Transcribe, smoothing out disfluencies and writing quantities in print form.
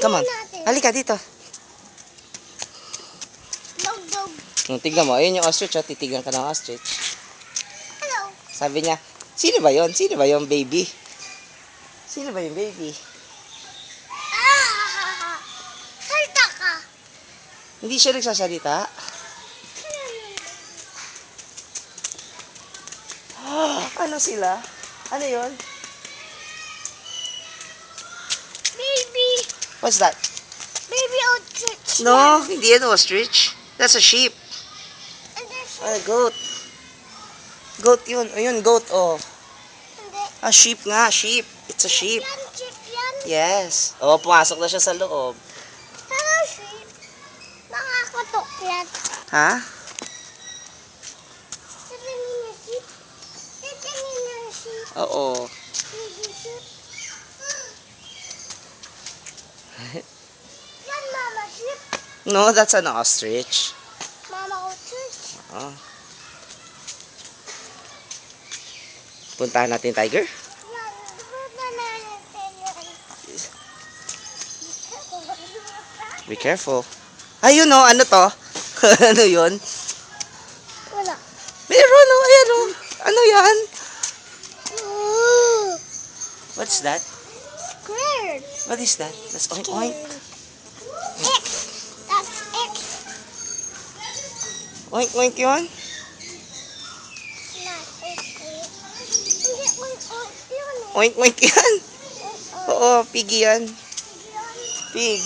Come on. Halika dito. Dog. Tignan mo. Ayun yung ostrich. Titigan ka ng ostrich. Hello. Sabi niya, sino ba yon? Sino ba yung baby? Sino ba yung baby? Salta ka. Hindi siya nagsasalita. Ano sila? Ano yon? Baby. What's that? Baby ostrich. No, hindi yan ostrich. That's a sheep. And there's A goat. Goat yun. Ayun, goat. Oh. A sheep nga, sheep. It's a sheep. Sheep yan. Yes. Oh, pumasok na siya sa loob. Hello, sheep. Nakakatok yan. Ha? Titingin yung sheep. Titingin yung sheep. Oo. Baby sheep. Yan, mama sheep. No, that's an ostrich. Mama ostrich. Oh. Puntahan natin yung tiger. Yan, punta na natin yan. Be careful. Ayun oh, ano to? Ano yun? Wala. Meron oh, ayan oh. Ano yan? Ooh. What's that? Squared. What is that? That's oink oink. X. That's X. Oink oink yun? Not X. Hindi, oink yun eh. Oink oink yan? Oink. Oo, piggy yan. Yun. Pig.